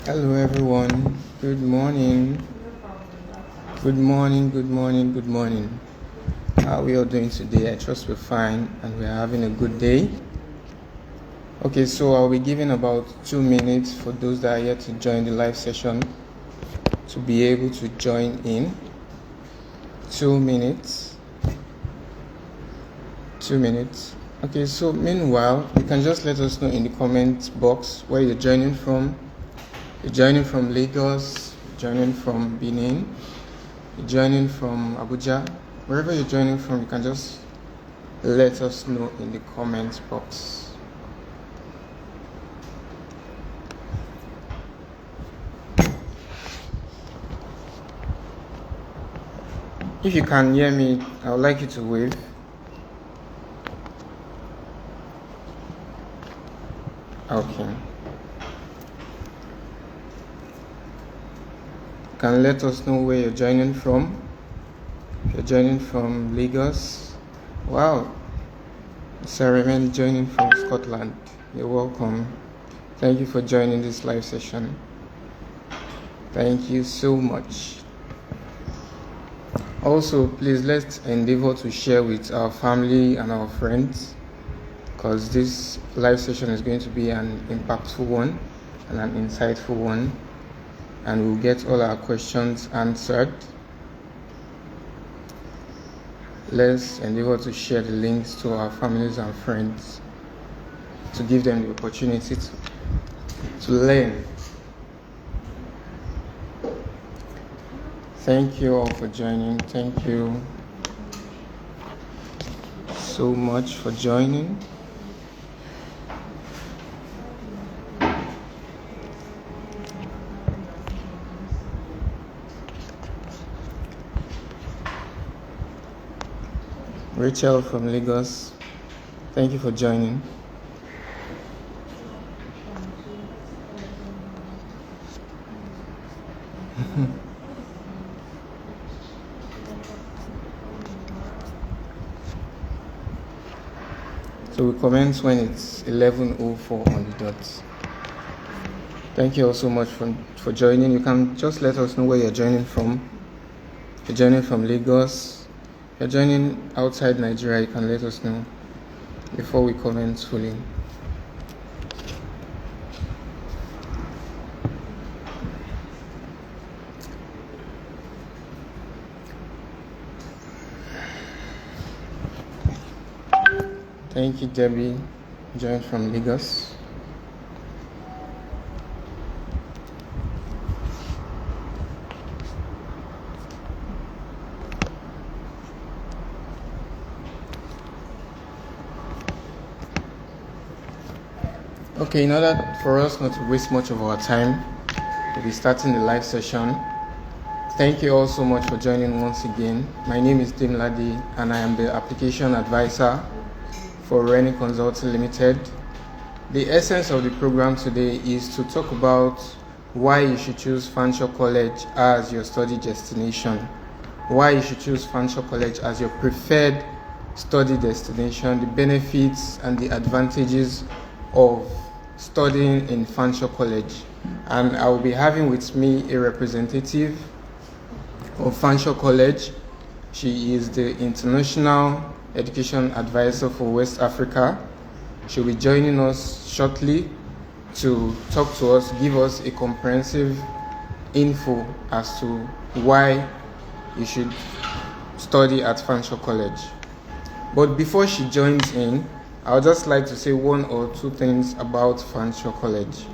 Hello everyone. Good morning. Good morning, good morning, good morning. How are we all doing today? I trust we're fine and we're having a good day. Okay, so I'll be giving about 2 minutes for those that are yet to join the live session to be able to join in. 2 minutes. 2 minutes. Okay, so meanwhile, you can just let us know in the comment box where you're joining from. You're joining from Lagos, you're joining from Benin, you're joining from Abuja. Wherever you're joining from, you can just let us know in the comment box. If you can hear me, I would like you to wave. Okay. You can let us know where you're joining from. If you're joining from Lagos, wow. Sarah Renee joining from Scotland. You're welcome. Thank you for joining this live session. Thank you so much. Also, please let's endeavor to share with our family and our friends, because this live session is going to be an impactful one and an insightful one, and we'll get all our questions answered. Let's endeavor to share the links to our families and friends to give them the opportunity to learn. Thank you all for joining. Thank you so much for joining. Rachel from Lagos, thank you for joining. So we commence when it's 11:04 on the dot. Thank you all so much for joining. You can just let us know where you're joining from. If you're joining from Lagos, if you're joining outside Nigeria, you can let us know before we commence fully. Thank you, Debbie, joined from Lagos. Okay, in order for us not to waste much of our time, we'll be starting the live session. Thank you all so much for joining once again. My name is Tim Ladi, and I am the application advisor for Renee Consulting Limited. The essence of the program today is to talk about why you should choose Fanshawe College as your study destination, why you should choose Fanshawe College as your preferred study destination, the benefits and the advantages of studying in Fanshawe College. And I will be having with me a representative of Fanshawe College. She is the International Education Advisor for West Africa. She'll be joining us shortly to talk to us, give us a comprehensive info as to why you should study at Fanshawe College. But before she joins in, I would just like to say one or two things about Fanshawe College.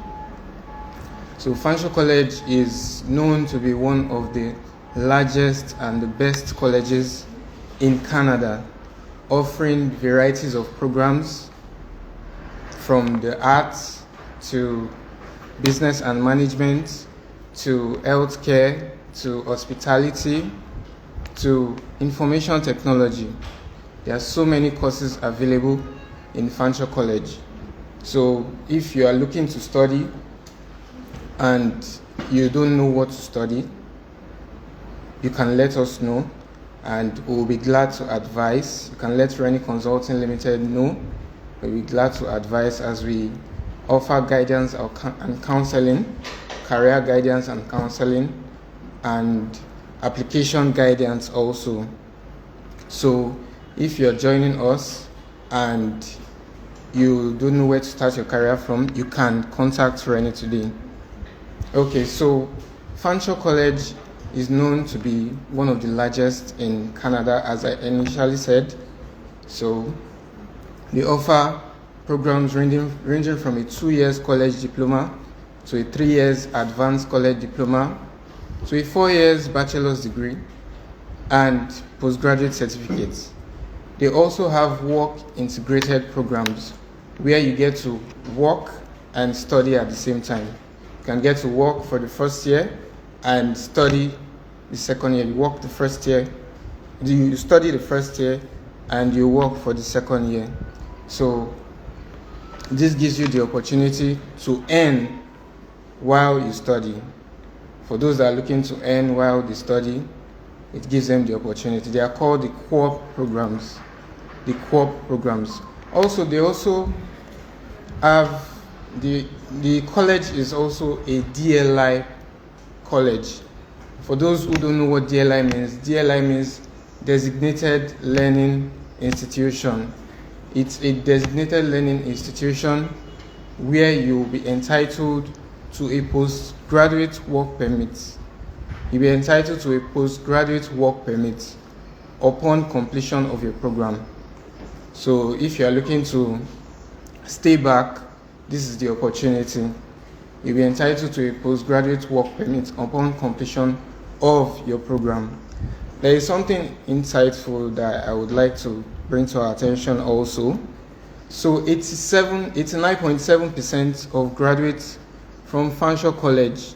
So Fanshawe College is known to be one of the largest and the best colleges in Canada, offering varieties of programs from the arts to business and management to healthcare to hospitality to information technology. There are so many courses available in Fanshawe College. So if you are looking to study and you don't know what to study, you can let us know and we'll be glad to advise. You can let Renee Consulting Limited know. We'll be glad to advise as we offer guidance and counseling career guidance and counseling, and application guidance also. So if you're joining us and you don't know where to start your career from, you can contact Renee today. Okay, so Fanshawe College is known to be one of the largest in Canada, as I initially said. So they offer programs ranging from a 2 years college diploma to a 3 years advanced college diploma to a 4 years bachelor's degree and postgraduate certificates. They also have work integrated programs where you get to work and study at the same time. You can get to work for the first year and study the second year. You work the first year, you study the first year and you work for the second year. So this gives you the opportunity to earn while you study. For those that are looking to earn while they study, it gives them the opportunity. They are called the co-op programs. The co-op programs. Also, they also have the college is also a DLI college. For those who don't know what DLI means Designated Learning Institution. It's a designated learning institution where you will be entitled to a postgraduate work permit. You'll be entitled to a postgraduate work permit upon completion of your program. So if you are looking to stay back, this is the opportunity. You'll be entitled to a postgraduate work permit upon completion of your program. There is something insightful that I would like to bring to our attention also. So 89.7% of graduates from Fanshawe College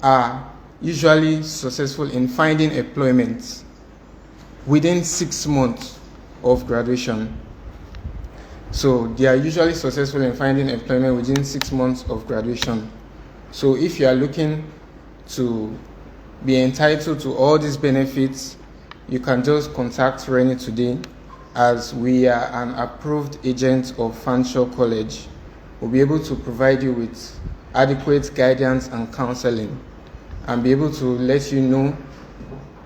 are usually successful in finding employment within 6 months of graduation. So they are usually successful in finding employment within 6 months of graduation. So if you are looking to be entitled to all these benefits, you can just contact Renee today, as we are an approved agent of Fanshawe College. We'll be able to provide you with adequate guidance and counseling and be able to let you know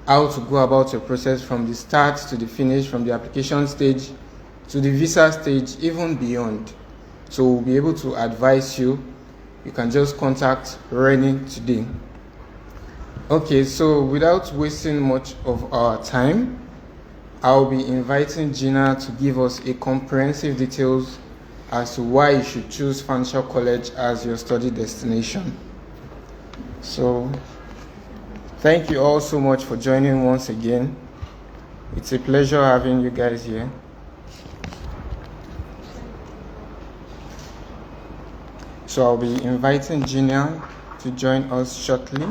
how to go about your process from the start to the finish, from the application stage to the visa stage, even beyond. So we'll be able to advise you. You can just contact Renee today. Okay, so without wasting much of our time, I'll be inviting Gina to give us a comprehensive details as to why you should choose Fanshawe College as your study destination. So thank you all so much for joining once again. It's a pleasure having you guys here. So I'll be inviting Gina to join us shortly.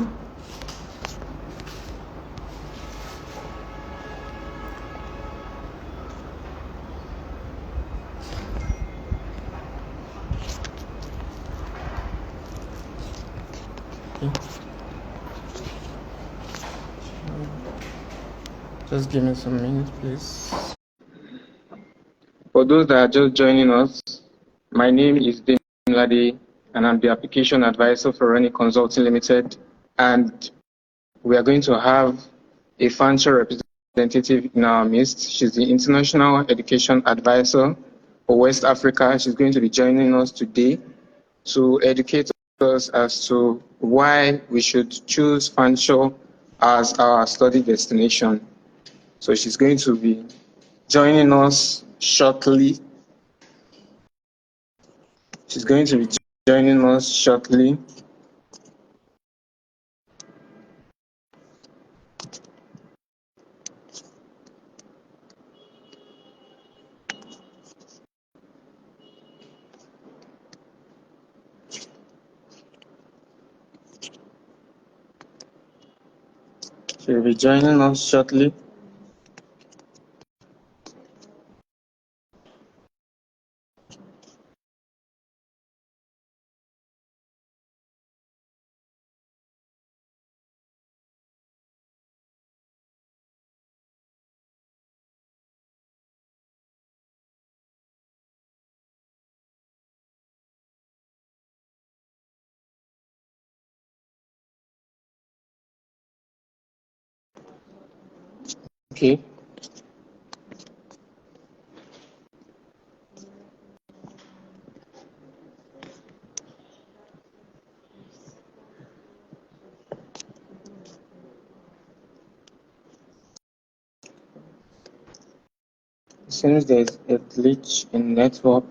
Just give me some minutes, please. For those that are just joining us, my name is Tim Ladi, and I'm the application advisor for Renee Consulting Limited. And we are going to have a Fanshawe representative in our midst. She's the International Education Advisor for West Africa. She's going to be joining us today to educate us as to why we should choose Fanshawe as our study destination. So she's going to be joining us shortly. She's going to be joining us shortly. She'll be joining us shortly. Okay. Since there's a glitch in network,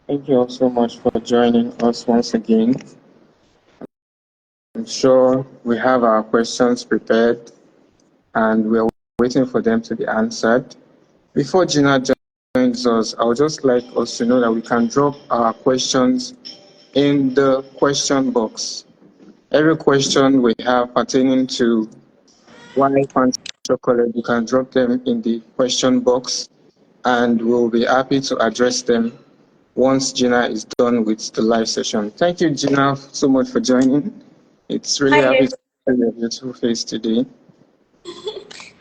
thank you all so much for joining us once again. I'm sure we have our questions prepared and we're waiting for them to be answered. Before Gina joins us, I would just like us to know that we can drop our questions in the question box. Every question we have pertaining to why Fanshawe College, you can drop them in the question box and we'll be happy to address them once Gina is done with the live session. Thank you, Gina, so much for joining. It's really happy to see your beautiful face today.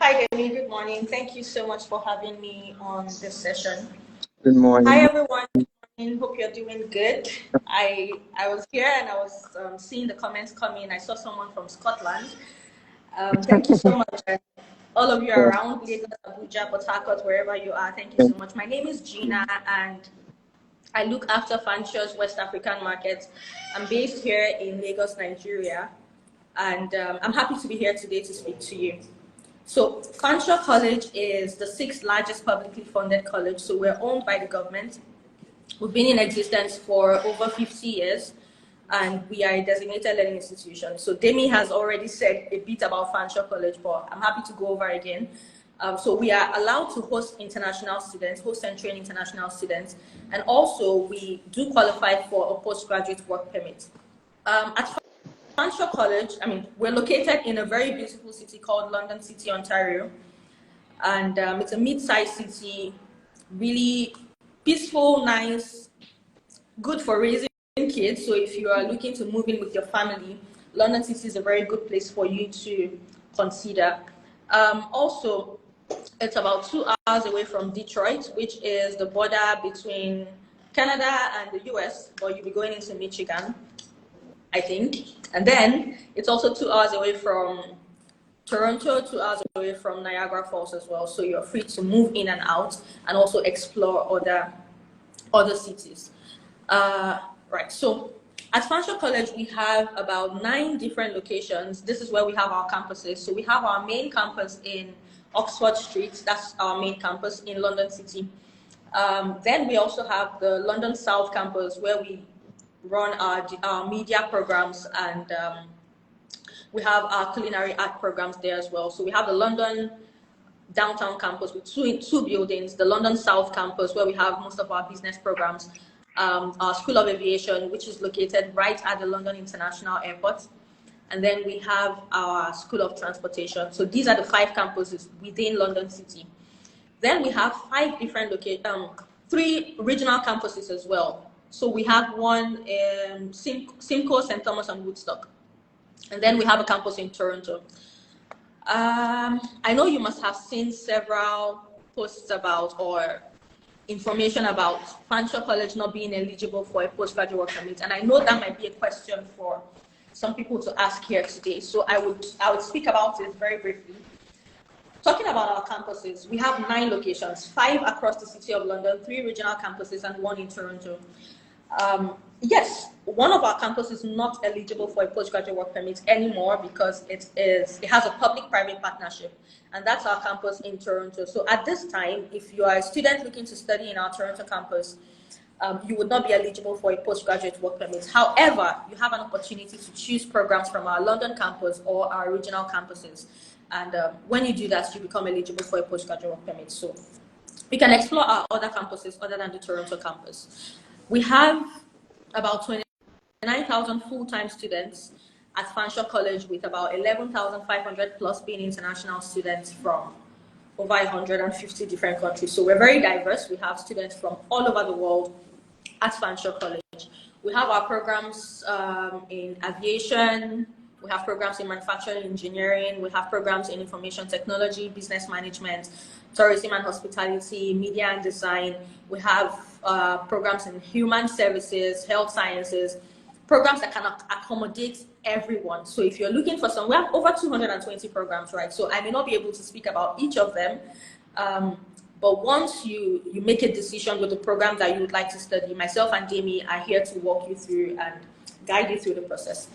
Hi, Demi. Good morning. Thank you so much for having me on this session. Good morning. Hi, everyone. Good morning. Hope you're doing good. I was here and I was seeing the comments come in. I saw someone from Scotland. Thank you so much. And all of you around Lagos, Abuja, Port Harcourt, wherever you are, thank you so much. My name is Gina and I look after Fanshawe's West African markets. I'm based here in Lagos, Nigeria, and I'm happy to be here today to speak to you. So Fanshawe College is the 6th largest publicly funded college, so we're owned by the government. We've been in existence for over 50 years, and we are a designated learning institution. So Demi has already said a bit about Fanshawe College, but I'm happy to go over again. So we are allowed to host international students, host and train international students, and also we do qualify for a postgraduate work permit. At Fanshawe College, we're located in a very beautiful city called London City, Ontario. And it's a mid-sized city, really peaceful, nice, good for raising kids. So if you are looking to move in with your family, London City is a very good place for you to consider. Also, it's about 2 hours away from Detroit, which is the border between Canada and the US, but you'll be going into Michigan, I think. And then it's also 2 hours away from Toronto, 2 hours away from Niagara Falls as well. So you're free to move in and out and also explore other cities. Right, so at Fanshawe College, we have about 9 different locations. This is where we have our campuses. So we have our main campus in Oxford Street. That's our main campus in London City. Then we also have the London South campus where we run our media programs, and we have our culinary art programs there as well. So we have the London downtown campus with two buildings, the London South campus where we have most of our business programs, our School of Aviation, which is located right at the London International Airport. And then we have our School of Transportation. So these are the 5 campuses within London City. Then we have 5 different 3 regional campuses as well. So we have one in Simcoe, St. Thomas, and Woodstock. And then we have a campus in Toronto. I know you must have seen several posts about or information about Fanshawe College not being eligible for a postgraduate work permit, and I know that might be a question for some people to ask here today. So I would speak about it very briefly. Talking about our campuses, we have 9 locations, 5 across the City of London, 3 regional campuses, and 1 in Toronto. Yes, one of our campuses is not eligible for a postgraduate work permit anymore because it has a public-private partnership, and that's our campus in Toronto. So at this time, if you are a student looking to study in our Toronto campus, you would not be eligible for a postgraduate work permit. However, you have an opportunity to choose programs from our London campus or our regional campuses. And when you do that, you become eligible for a postgraduate work permit. So we can explore our other campuses other than the Toronto campus. We have about 29,000 full-time students at Fanshawe College, with about 11,500 plus being international students from over 150 different countries. So we're very diverse. We have students from all over the world at Fanshawe College. We have our programs in aviation, we have programs in manufacturing engineering, we have programs in information technology, business management, tourism and hospitality, media and design. We have programs in human services, health sciences, programs that can accommodate everyone. So if you're looking for some, we have over 220 programs, right? So I may not be able to speak about each of them, but once you make a decision with the program that you would like to study, myself and Demi are here to walk you through and guide you through the process.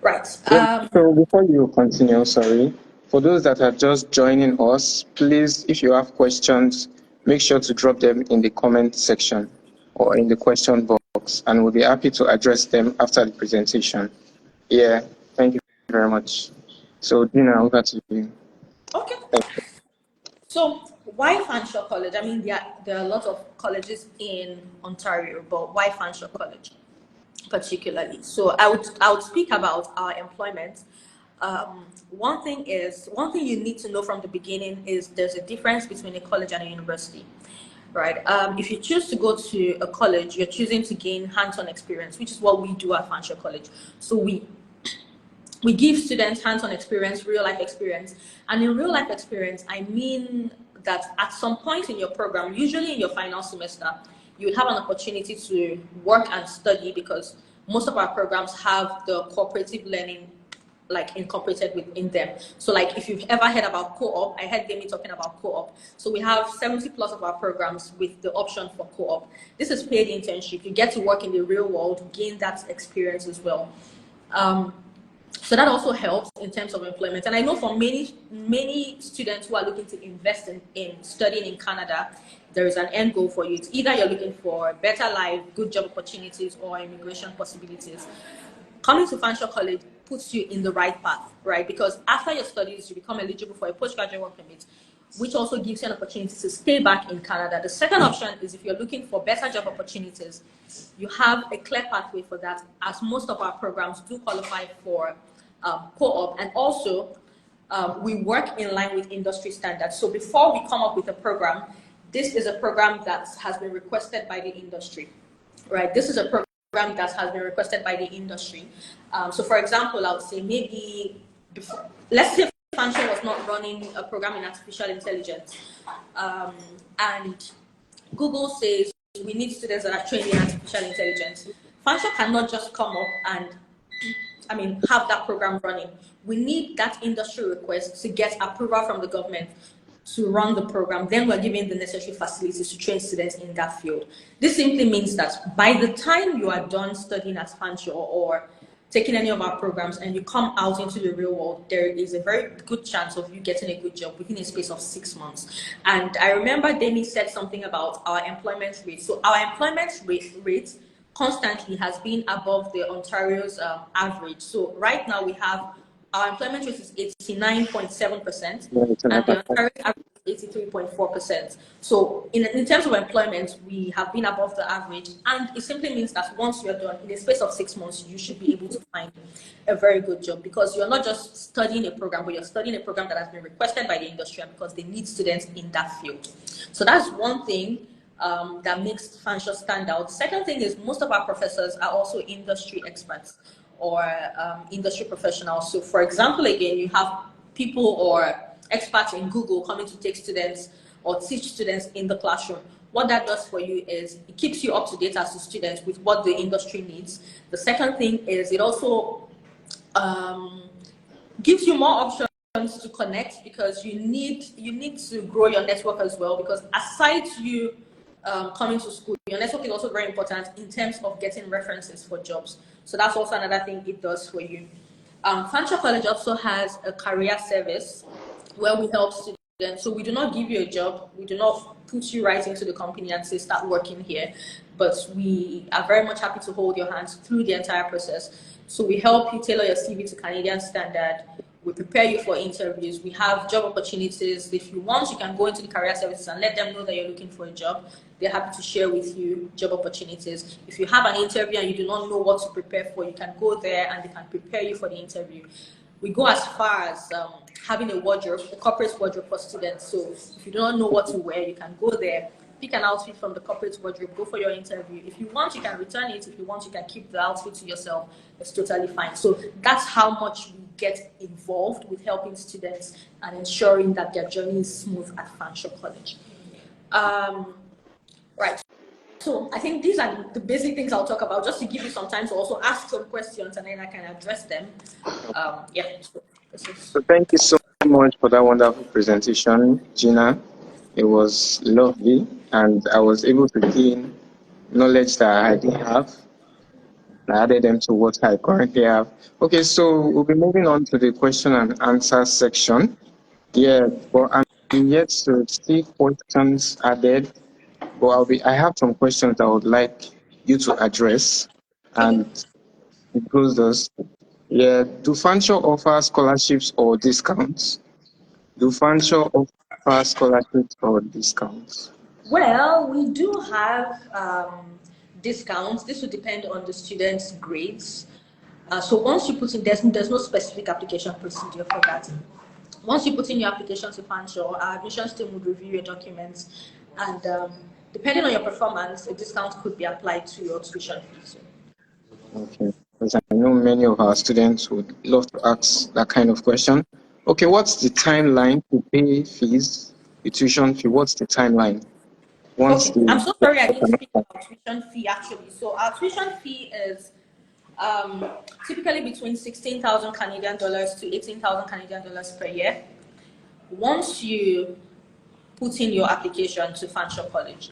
Right. So before you continue, sorry, for those that are just joining us, please, if you have questions, make sure to drop them in the comment section or in the question box, and we'll be happy to address them after the presentation. Yeah, thank you very much. So, Dina, over to you. Okay. So why Fanshawe College? I mean, there are a lot of colleges in Ontario, but why Fanshawe College particularly? So I would speak about our employment. One thing you need to know from the beginning is there's a difference between a college and a university, right? If you choose to go to a college, you're choosing to gain hands-on experience, which is what we do at Fanshawe College. So we give students hands-on experience, real-life experience. And in real-life experience, I mean that at some point in your program, usually in your final semester, you will have an opportunity to work and study, because most of our programs have the cooperative learning like incorporated within them. So like if you've ever heard about co-op, I heard Demi talking about co-op. So we have 70 plus of our programs with the option for co-op. This is paid internship. You get to work in the real world, gain that experience as well. So that also helps in terms of employment. And I know for many students who are looking to invest in studying in Canada, there is an end goal for you. It's either you're looking for a better life, good job opportunities, or immigration possibilities. Coming to Fanshawe College puts you in the right path, right? Because after your studies, you become eligible for a postgraduate work permit, which also gives you an opportunity to stay back in Canada. The second option is if you're looking for better job opportunities, you have a clear pathway for that, as most of our programs do qualify for co-op, and also we work in line with industry standards. So before we come up with a program, this is a program that has been requested by the industry, right? This is a program that has been requested by the industry. So for example, I would say maybe before, let's say Fanshawe was not running a program in artificial intelligence, and Google says we need students that are trained in artificial intelligence. Fanshawe cannot just come up and have that program running. We need that industry request to get approval from the government to run the program. Then we're giving the necessary facilities to train students in that field. This simply means that by the time you are done studying at Fanshawe or taking any of our programs and you come out into the real world, there is a very good chance of you getting a good job within a space of 6 months. And I remember Demi said something about our employment rate. So our employment rate constantly has been above the Ontario's average. So right now we have our employment rate is 89.7%, and the Ontario average is 83.4%. So in terms of employment, we have been above the average, and it simply means that once you're done, in the space of 6 months, you should be able to find a very good job, because you're not just studying a program, but you're studying a program that has been requested by the industry and because they need students in that field. So that's one thing that makes Fanshawe stand out. Second thing is most of our professors are also industry experts or industry professionals. So for example, again, you have people or experts in Google coming to take students or teach students in the classroom. What that does for you is it keeps you up to date as a student with what the industry needs. The second thing is it also gives you more options to connect, because you need to grow your network as well, because aside you coming to school, your network is also very important in terms of getting references for jobs. So that's also another thing it does for you. Fanshawe College also has a career service where we help students. So we do not give you a job. We do not put you right into the company and say, start working here. But we are very much happy to hold your hands through the entire process. So we help you tailor your CV to Canadian standard. We prepare you for interviews. We have job opportunities. If you want, you can go into the career services and let them know that you're looking for a job. They're happy to share with you job opportunities. If you have an interview and you do not know what to prepare for, you can go there and they can prepare you for the interview. We go as far as having a wardrobe, a corporate wardrobe for students. So if you do not know what to wear, you can go there, pick an outfit from the corporate wardrobe, go for your interview. If you want, you can return it. If you want, you can keep the outfit to yourself. It's totally fine. So that's how much we get involved with helping students and ensuring that their journey is smooth at Fanshawe College. Right. So I think these are the basic things I'll talk about, just to give you some time to also ask some questions and then I can address them. Yeah. So thank you so much for that wonderful presentation, Gina. It was lovely, and I was able to gain knowledge that I didn't have. I added them to what I currently have. Okay, so we'll be moving on to the question and answer section. Yeah, but I'm yet to see questions added. But I have some questions I would like you to address, and it goes thus. Yeah, do Fanshawe offer scholarships or discounts? Do Fanshawe offer scholarships or discounts? Well, we do have discounts. This will depend on the student's grades. So once you put in, there's no specific application procedure for that. Once you put in your application to Fanshawe, our admissions team would review your documents, and depending on your performance, a discount could be applied to your tuition fees. Okay, because I know many of our students would love to ask that kind of question. Okay, what's the timeline to pay fees, the tuition fee? What's the timeline? I'm so sorry I didn't speak about tuition fee actually. So our tuition fee is typically between 16,000 Canadian dollars to 18,000 Canadian dollars per year. Once you put in your application to Fanshawe College,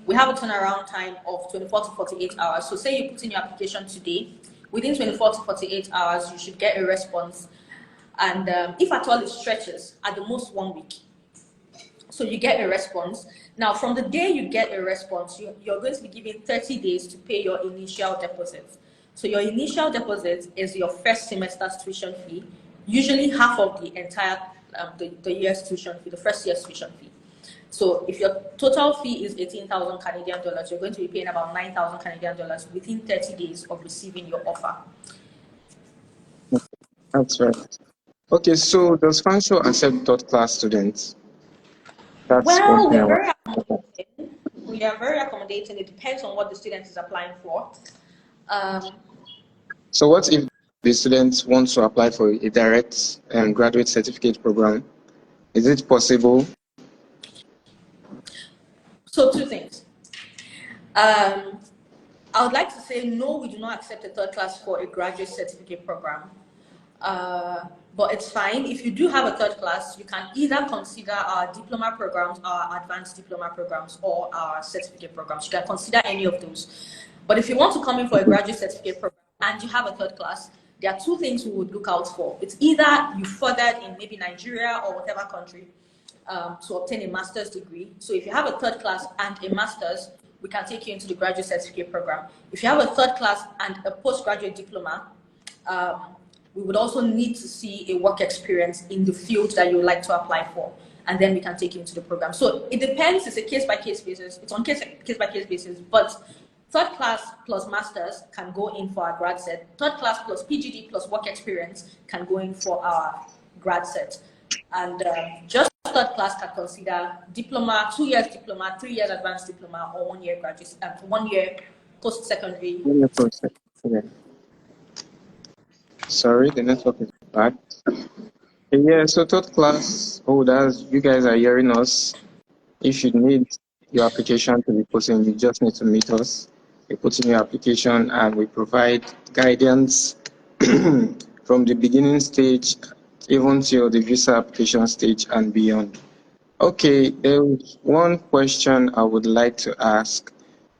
we have a turnaround time of 24 to 48 hours. So say you put in your application today, within 24 to 48 hours, you should get a response. And if at all it stretches, at the most 1 week. So you get a response. Now, from the day you get a response, you're going to be given 30 days to pay your initial deposit. So your initial deposit is your first semester's tuition fee, usually half of the entire the year's tuition fee, the first year's tuition fee. So if your total fee is 18,000 Canadian dollars, you're going to be paying about 9,000 Canadian dollars within 30 days of receiving your offer. That's right. Okay, so does Fanshawe accept third class students? That's well, we are very accommodating. It depends on what the student is applying for. So what if the student wants to apply for a direct graduate certificate program? Is it possible? So two things. I would like to say no, we do not accept a third class for a graduate certificate program. But it's fine. If you do have a third class, you can either consider our diploma programs, our advanced diploma programs, or our certificate programs. You can consider any of those. But if you want to come in for a graduate certificate program and you have a third class, there are two things we would look out for. It's either you furthered in maybe Nigeria or whatever country to obtain a master's degree. So if you have a third class and a master's, we can take you into the graduate certificate program. If you have a third class and a postgraduate diploma, we would also need to see a work experience in the field that you would like to apply for, and then we can take you into the program. So it depends. It's a case-by-case basis. It's on case-by-case basis, but third class plus masters can go in for our grad set. Third class plus PGD plus work experience can go in for our grad set. And just third class can consider diploma, 2 years diploma, 3 years advanced diploma, or 1 year graduate, 1 year post-secondary. Sorry, the network is bad. Yeah, so third class holders, you guys are hearing us. If you need your application to be put in, you just need to meet us. You put in your application and we provide guidance from the beginning stage even till the visa application stage and beyond. Okay, there's one question I would like to ask.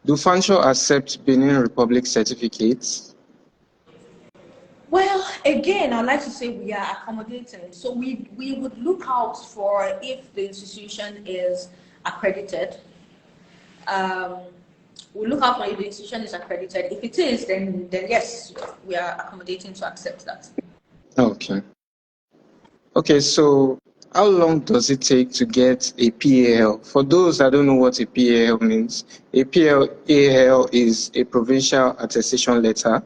Do Fanshawe accept Benin Republic certificates? Well, again, I'd like to say we are accommodating. So we would look out for if the institution is accredited. We look out for if the institution is accredited. If it is, then yes, we are accommodating to accept that. Okay. Okay, so how long does it take to get a PAL? For those that don't know what a PAL means, a PAL is a provincial attestation letter.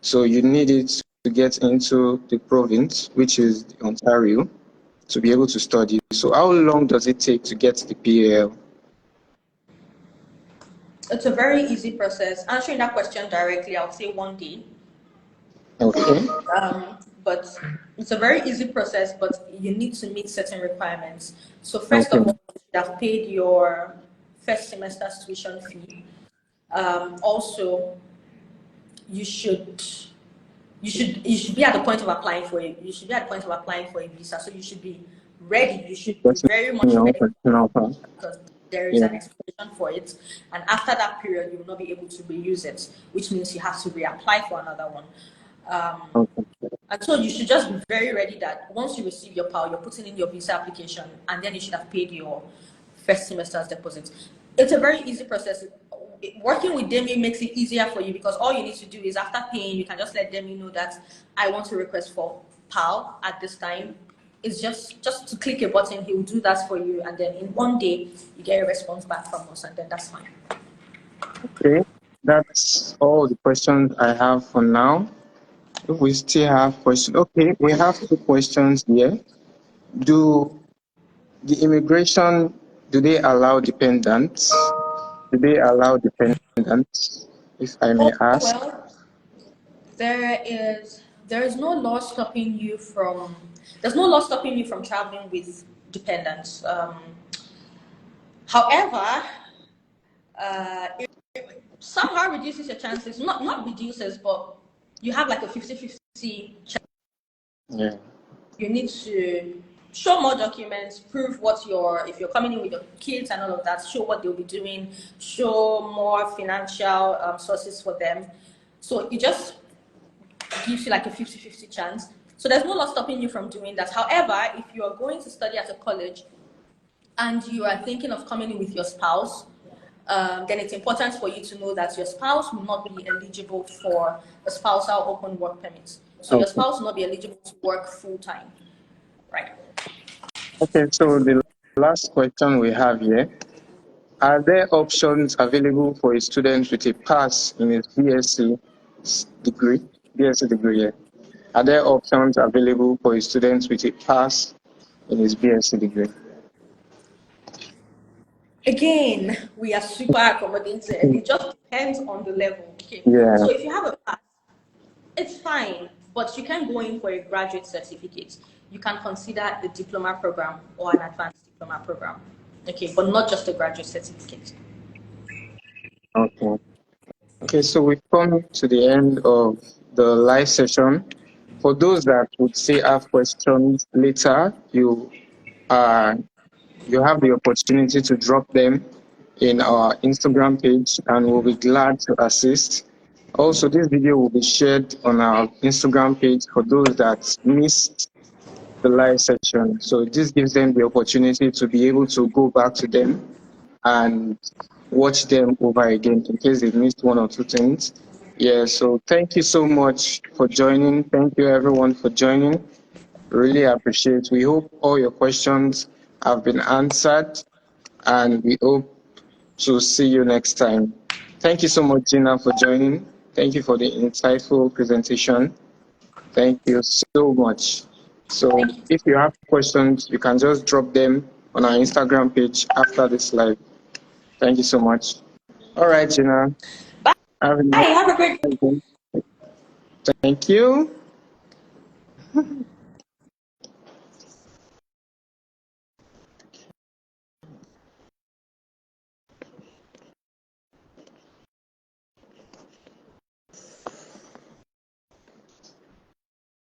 So you need it to get into the province, which is Ontario, to be able to study. So how long does it take to get the PAL? It's a very easy process. Answering that question directly, I'll say 1 day. Okay. But it's a very easy process, but you need to meet certain requirements. So first Okay. of all, you should have paid your first semester's tuition fee. Also, you should you should be at the point of applying for it. You should be at the point of applying for a visa. So you should be ready. You should be That's very much your own ready personal part. because there is Yeah. an expiration for it, and after that period, you will not be able to reuse it, which means you have to reapply for another one. Okay. And so you should just be very ready that once you receive your PAL, you're putting in your visa application, and then you should have paid your first semester's deposit. It's a very easy process. Working with Demi makes it easier for you because all you need to do is after paying, you can just let Demi know that I want to request for PAL at this time. It's just to click a button, he will do that for you, and then in 1 day you get a response back from us, and then that's fine. Okay. That's all the questions I have for now. We still have questions. Okay, we have 2 questions here. Do the immigration, do they allow dependents? Do they allow dependents, if I may Oh ask? well, there is no law stopping you from traveling with dependents. However, it somehow reduces your chances. Not reduces, but you have like a 50-50 chance. Yeah. You need to show more documents, prove what if you're coming in with your kids and all of that, show what they'll be doing, show more financial sources for them. So it just gives you like a 50-50 chance. So there's no law stopping you from doing that. However, if you are going to study at a college and you are thinking of coming in with your spouse, then it's important for you to know that your spouse will not be eligible for a spousal open work permit. So your Okay. spouse will not be eligible to work full time, right? Okay, so the last question we have here, are there options available for a student with a pass in his degree? BSc degree, yeah. Are there options available for a student with a pass in his BSc degree? Again, we are super accommodated. It just depends on the level. Okay. Yeah. So if you have a pass, it's fine, but you can go in for a graduate certificate. You can consider a diploma program or an advanced diploma program. Okay, but not just a graduate certificate. Okay. Okay, so we've come to the end of the live session. For those that would still have questions later, you have the opportunity to drop them in our Instagram page, and we'll be glad to assist. Also, this video will be shared on our Instagram page for those that missed the live session. So this gives them the opportunity to be able to go back to them and watch them over again in case they missed 1 or 2 things. Yeah, so thank you so much for joining. Thank you everyone for joining. Really appreciate. We hope all your questions have been answered, and we hope to see you next time. Thank you so much, Gina, for joining. Thank you for the insightful presentation. Thank you so much. So if you have questions, you can just drop them on our Instagram page after this live. Thank you so much. All right, Gina. Bye. Have a Have a great nice day. Thank you.